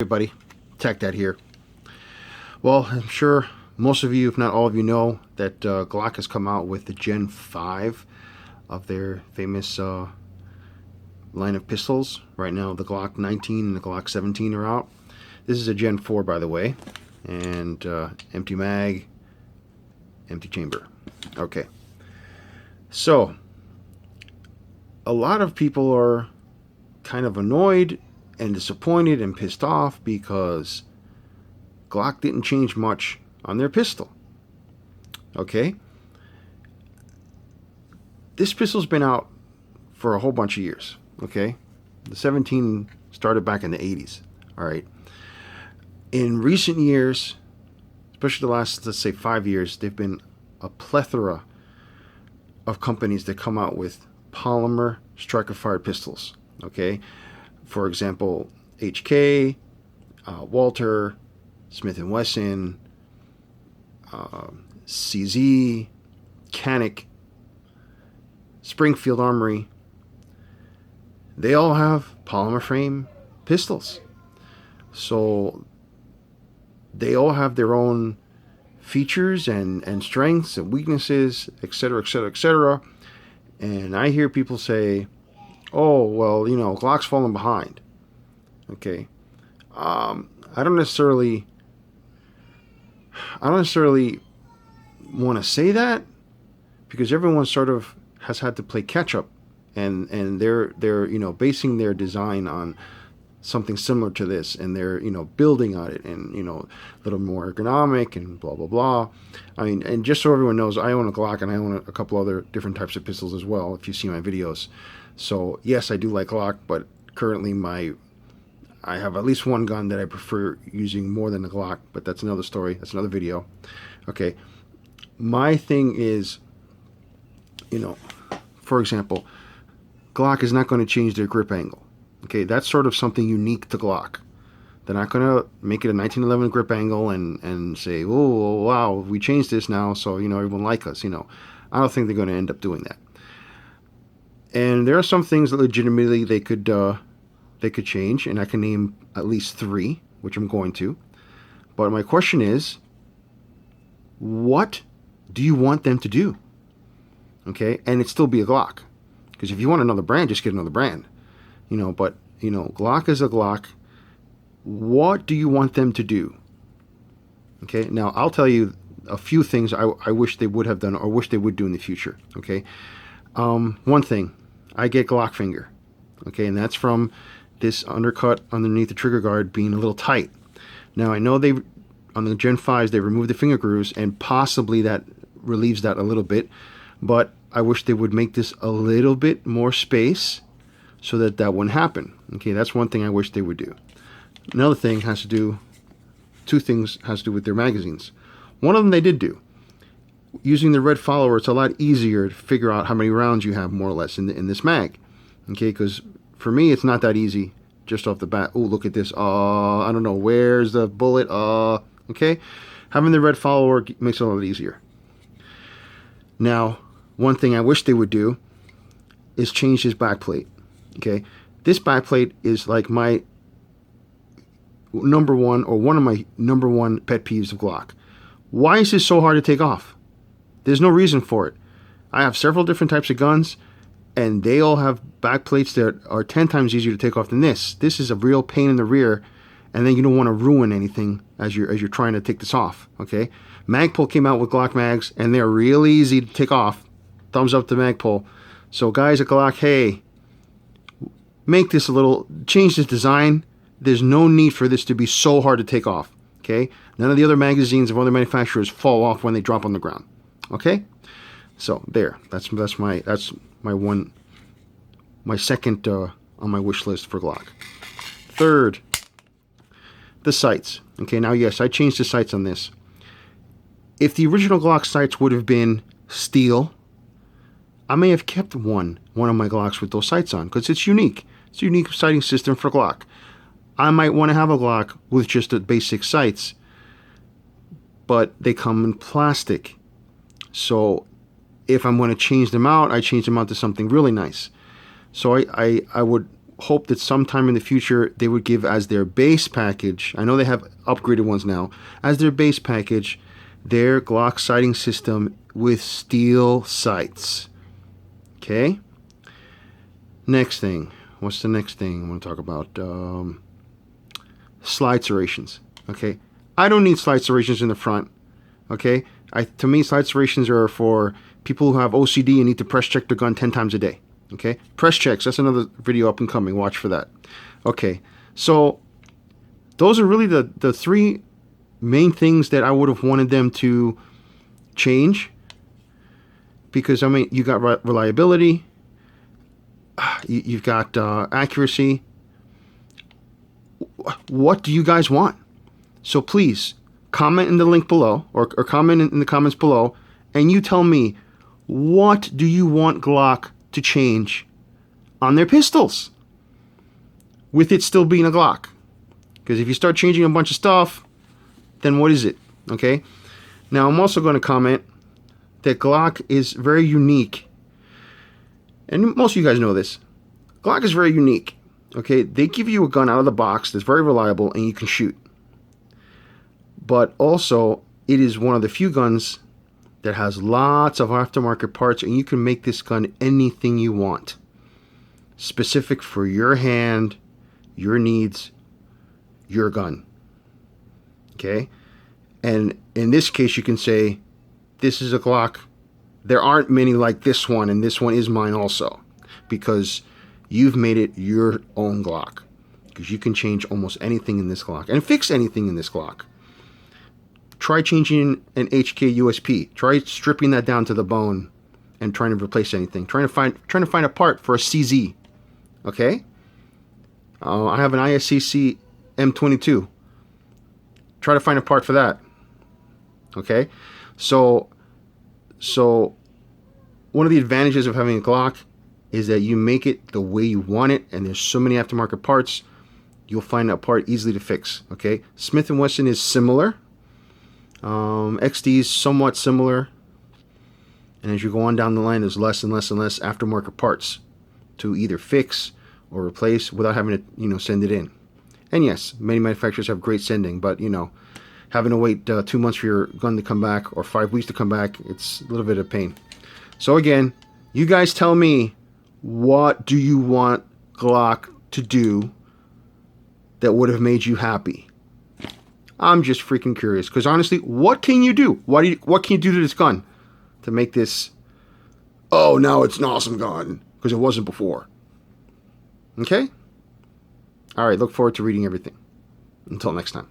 Everybody, Tech Dad here. Well, I'm sure most of you, if not all of you, know that Glock has come out with the Gen 5 of their famous line of pistols. Right now, the Glock 19 and the Glock 17 are out. This is a Gen 4, by the way, and empty mag, empty chamber. Okay, so a lot of people are kind of annoyed and disappointed and pissed off because Glock didn't change much on their pistol. Okay? This pistol's been out for a whole bunch of years. Okay? The 17 started back in the 80s. Alright? In recent years, especially the last, let's say, 5 years, there've been a plethora of companies that come out with polymer striker-fired pistols. Okay? For example, HK, Walter, Smith & Wesson, CZ, Canic, Springfield Armory. They all have polymer frame pistols. So they all have their own features and strengths and weaknesses, etc., etc., etc. And I hear people say, oh, well, you know, Glock's falling behind. Okay. I don't necessarily want to say that, because everyone sort of has had to play catch up, and they're you know, basing their design on something similar to this, and they're, you know, building on it, and, you know, a little more ergonomic and blah blah blah. I mean, and just so everyone knows, I own a Glock and I own a couple other different types of pistols as well, if you see my videos. So yes, I do like Glock, but currently I have at least one gun that I prefer using more than the Glock, but that's another story. That's another video. Okay. My thing is, you know, for example, Glock is not going to change their grip angle. Okay, that's sort of something unique to Glock. They're not going to make it a 1911 grip angle and say, oh, wow, we changed this now, so, you know, everyone like us, you know. I don't think they're going to end up doing that. And there are some things that legitimately they could change, and I can name at least 3, which I'm going to. But my question is, what do you want them to do? Okay, and it still be a Glock, because if you want another brand, just get another brand. You know, but, you know, Glock is a Glock. What do you want them to do? Okay, now I'll tell you a few things I wish they would have done, or wish they would do in the future. Okay, one thing, I get Glock finger. Okay, and that's from this undercut underneath the trigger guard being a little tight. Now I know on the Gen 5s they removed the finger grooves, and possibly that relieves that a little bit, but I wish they would make this a little bit more space so that wouldn't happen. Okay, that's one thing I wish they would do. Another thing has to do, 2 things has to do with their magazines. One of them they did do. Using the red follower, it's a lot easier to figure out how many rounds you have, more or less, in this mag. Okay, because for me, it's not that easy just off the bat. Oh, look at this. I don't know. Where's the bullet? Okay. Having the red follower makes it a lot easier. Now, one thing I wish they would do is change this backplate. Okay. This backplate is like my number one, or one of my number one pet peeves of Glock. Why is this so hard to take off? There's no reason for it. I have several different types of guns, and they all have backplates that are 10 times easier to take off than this. This is a real pain in the rear, and then you don't want to ruin anything as you're trying to take this off. Okay, Magpul came out with Glock mags, and they're really easy to take off. Thumbs up to Magpul. So guys at Glock, hey, make this change this design. There's no need for this to be so hard to take off. Okay, none of the other magazines of other manufacturers fall off when they drop on the ground. Okay, so there. That's my second on my wish list for Glock. Third, the sights. Okay, now yes, I changed the sights on this. If the original Glock sights would have been steel, I may have kept one of my Glocks with those sights on, because it's unique. It's a unique sighting system for Glock. I might want to have a Glock with just the basic sights, but they come in plastic. So if I'm going to change them out, I change them out to something really nice. So I would hope that sometime in the future they would give as their base package, I know they have upgraded ones now, as their base package, their Glock sighting system with steel sights. Okay? Next thing. What's the next thing I want to talk about? Slide serrations. Okay? I don't need slide serrations in the front. Okay? To me, slide serrations are for people who have OCD and need to press check their gun 10 times a day. Okay? Press checks. That's another video up and coming. Watch for that. Okay. So those are really the three main things that I would have wanted them to change. Because, I mean, you got reliability. You've got accuracy. What do you guys want? So please, comment in the link below, or comment in the comments below, and you tell me, what do you want Glock to change on their pistols with it still being a Glock? Because if you start changing a bunch of stuff, then what is it? Okay. Now I'm also going to comment that Glock is very unique, and most of you guys know this. Glock is very unique. Okay, they give you a gun out of the box that's very reliable and you can shoot. But also, it is one of the few guns that has lots of aftermarket parts, and you can make this gun anything you want. Specific for your hand, your needs, your gun. Okay? And in this case, you can say, this is a Glock. There aren't many like this one, and this one is mine also. Because you've made it your own Glock. Because you can change almost anything in this Glock and fix anything in this Glock. Try changing an HK USP. Try stripping that down to the bone and trying to replace anything. Trying to find a part for a CZ. Okay? I have an ISCC M22. Try to find a part for that. Okay? So one of the advantages of having a Glock is that you make it the way you want it, and there's so many aftermarket parts, you'll find that part easily to fix. Okay? Smith & Wesson is similar. XD is somewhat similar, and as you go on down the line, there's less and less and less aftermarket parts to either fix or replace without having to send it in. And yes, many manufacturers have great sending, but having to wait 2 months for your gun to come back or 5 weeks to come back, it's a little bit of pain. So again, you guys tell me, what do you want Glock to do that would have made you happy? I'm just freaking curious, because honestly, what can you do? What can you do to this gun to make this, oh, now it's an awesome gun, because it wasn't before? Okay? All right, look forward to reading everything. Until next time.